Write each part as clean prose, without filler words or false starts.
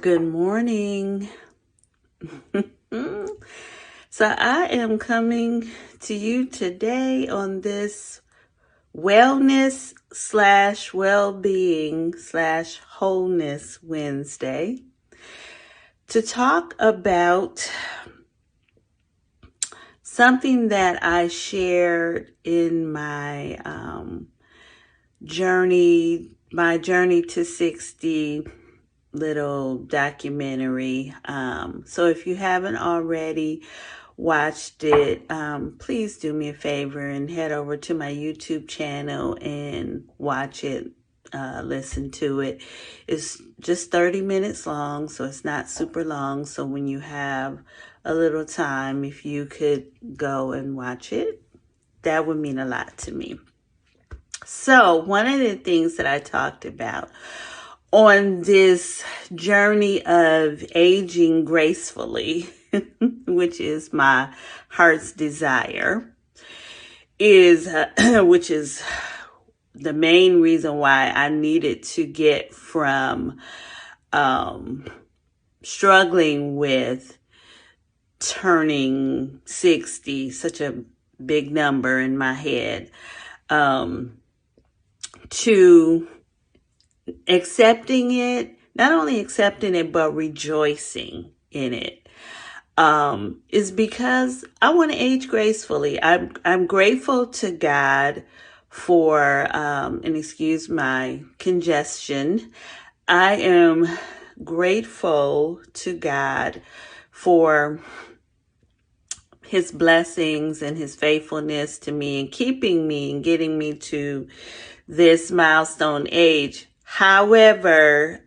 Good morning. So I am coming to you today on this wellness slash well-being slash wholeness Wednesday to talk about something that I shared in my journey to 60 little documentary. So if you haven't already watched it, please do me a favor and head over to my YouTube channel and watch it, listen to it. It's just 30 minutes long, so it's not super long. So when you have a little time, if you could go and watch it, that would mean a lot to me. So one of the things that I talked about on this journey of aging gracefully, which is my heart's desire, is which is the main reason why I needed to get from struggling with turning 60, such a big number in my head, to accepting it, not only accepting it, but rejoicing in it, is because I want to age gracefully. I'm grateful to God for, and excuse my congestion, I am grateful to God for His blessings and His faithfulness to me and keeping me and getting me to this milestone age. However,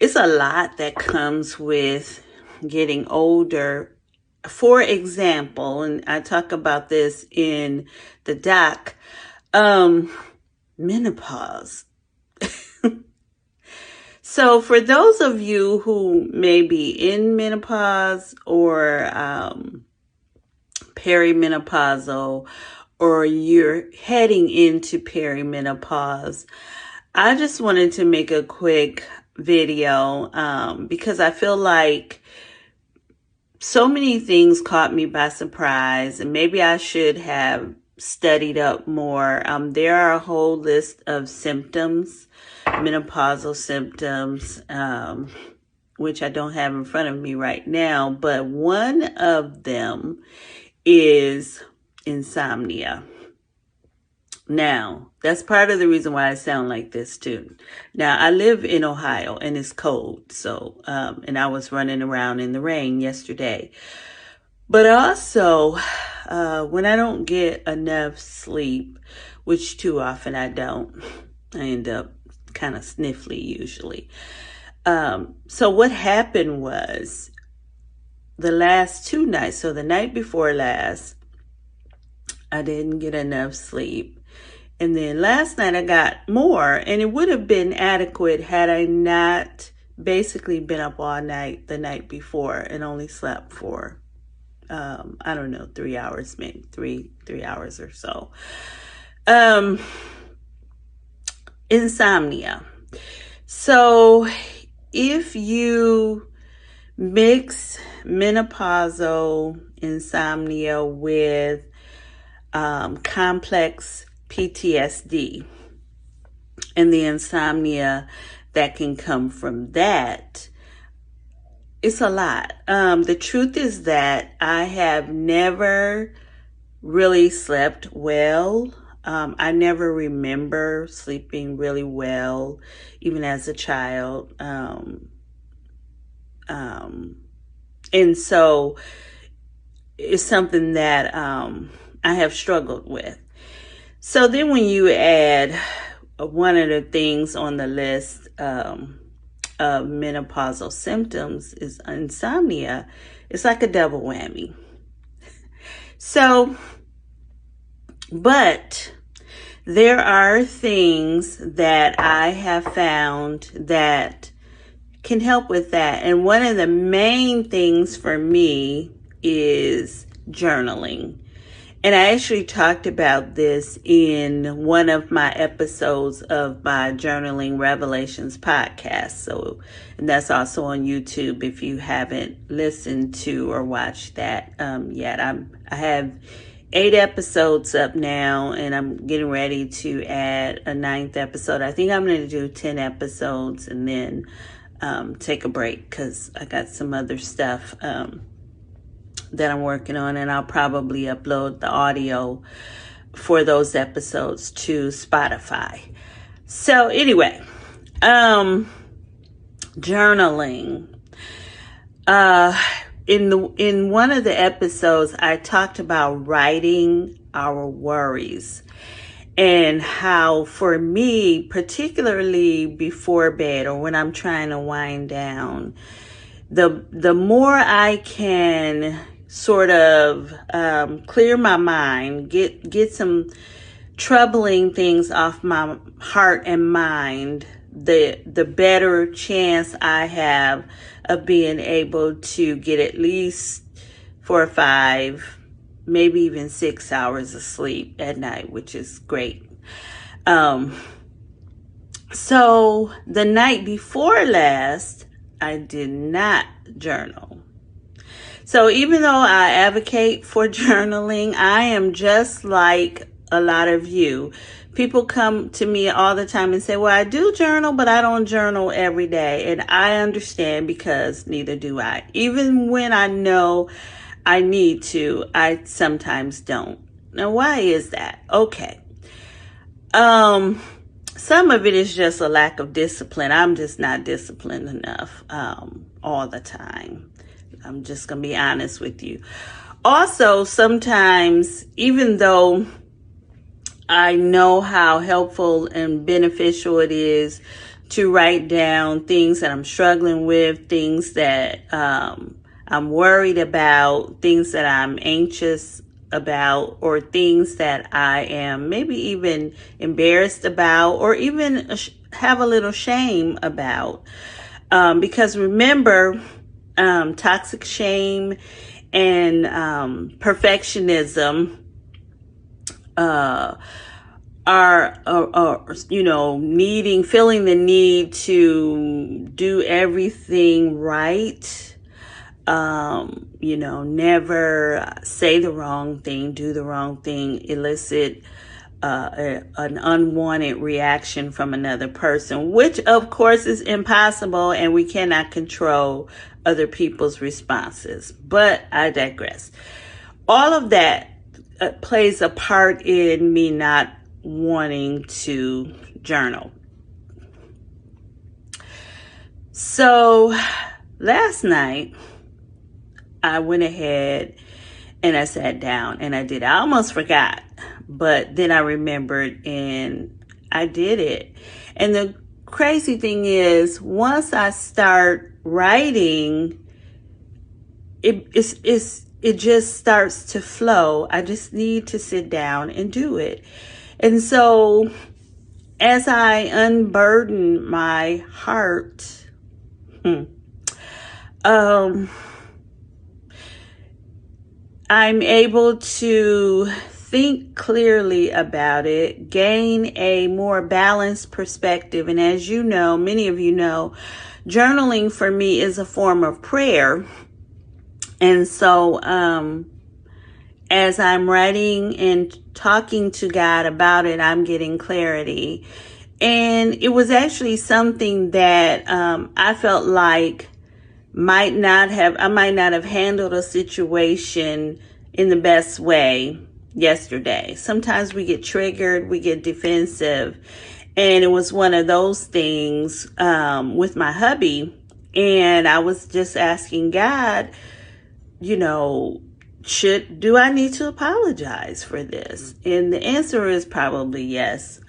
it's a lot that comes with getting older. For example, and I talk about this in the doc, menopause. So for those of you who may be in menopause or perimenopausal, or you're heading into perimenopause, I just wanted to make a quick video because I feel like so many things caught me by surprise, and maybe I should have studied up more. There are a whole list of symptoms, menopausal symptoms, which I don't have in front of me right now, but one of them is insomnia. Now, that's part of the reason why I sound like this too. Now, I live in Ohio and it's cold, so and I was running around in the rain yesterday. But also, when I don't get enough sleep, which too often I don't, I end up kind of sniffly usually. So what happened was the last two nights, so the night before last, I didn't get enough sleep. And then last night I got more, and it would have been adequate had I not basically been up all night the night before and only slept for, I don't know, 3 hours, maybe three hours or so. Insomnia. So if you mix menopausal insomnia with complex PTSD and the insomnia that can come from that, it's a lot. The truth is that I have never really slept well. I never remember sleeping really well, even as a child. And so it's something that I have struggled with. So then when you add one of the things on the list of menopausal symptoms is insomnia, it's like a double whammy. So, but there are things that I have found that can help with that. And one of the main things for me is journaling. And I actually talked about this in one of my episodes of my Journaling Revelations podcast. So, and that's also on YouTube if you haven't listened to or watched that yet. I have 8 episodes up now, and I'm getting ready to add a 9th episode. I think I'm going to do 10 episodes and then take a break because I got some other stuff that I'm working on, and I'll probably upload the audio for those episodes to Spotify. So anyway, journaling. In one of the episodes, I talked about writing our worries, and how for me, particularly before bed or when I'm trying to wind down, the more I can sort of clear my mind, get some troubling things off my heart and mind, the better chance I have of being able to get at least 4 or 5, maybe even 6 hours of sleep at night, which is great. So the night before last, I did not journal. So even though I advocate for journaling, I am just like a lot of you. People come to me all the time and say, well, I do journal, but I don't journal every day. And I understand, because neither do I. Even when I know I need to, I sometimes don't. Now, why is that? Okay. Some of it is just a lack of discipline. I'm just not disciplined enough all the time. I'm just going to be honest with you. Also, sometimes, even though I know how helpful and beneficial it is to write down things that I'm struggling with, things that I'm worried about, things that I'm anxious about, or things that I am maybe even embarrassed about, or even have a little shame about. Because remember, toxic shame and perfectionism are feeling the need to do everything right. Never say the wrong thing, do the wrong thing, elicit an unwanted reaction from another person, which of course is impossible, and we cannot control other people's responses. But I digress. All of that plays a part in me not wanting to journal. So last night, I went ahead and I sat down and I did. I almost forgot, but then I remembered and I did it. And the crazy thing is, once I start writing, it just starts to flow. I just need to sit down and do it. And so as I unburden my heart, I'm able to think clearly about it, gain a more balanced perspective. And as you know, many of you know, journaling for me is a form of prayer. And so as I'm writing and talking to God about it, I'm getting clarity. And it was actually something that I felt like I might not have handled a situation in the best way yesterday. Sometimes we get triggered, we get defensive. And it was one of those things with my hubby. And I was just asking God, do I need to apologize for this? And the answer is probably yes.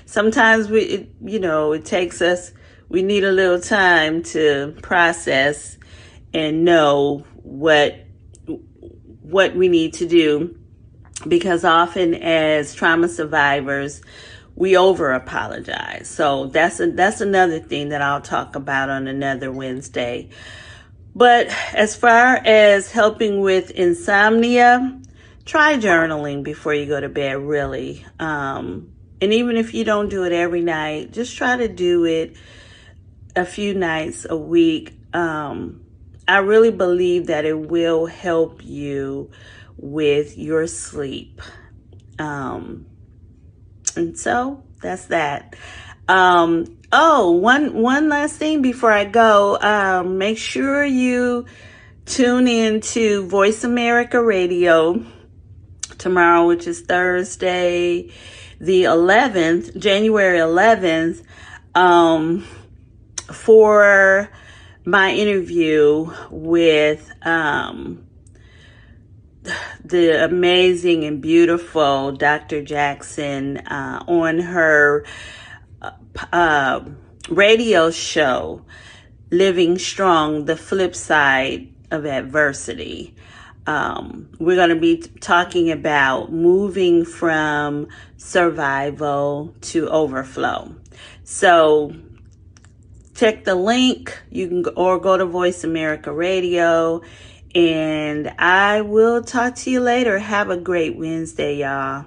Sometimes it takes us, we need a little time to process and know what we need to do, because often as trauma survivors, we over apologize. So that's another thing that I'll talk about on another Wednesday. But as far as helping with insomnia, try journaling before you go to bed, really. And even if you don't do it every night, just try to do it a few nights a week. I really believe that it will help you with your sleep. And so that's that. One last thing before I go. Make sure you tune in to Voice America Radio tomorrow, which is Thursday, the 11th, January 11th, for my interview with the amazing and beautiful Dr. Jackson on her radio show, Living Strong, the Flip Side of Adversity. We're going to be talking about moving from survival to overflow. So check the link. You can go to Voice America Radio, and I will talk to you later. Have a great Wednesday, y'all.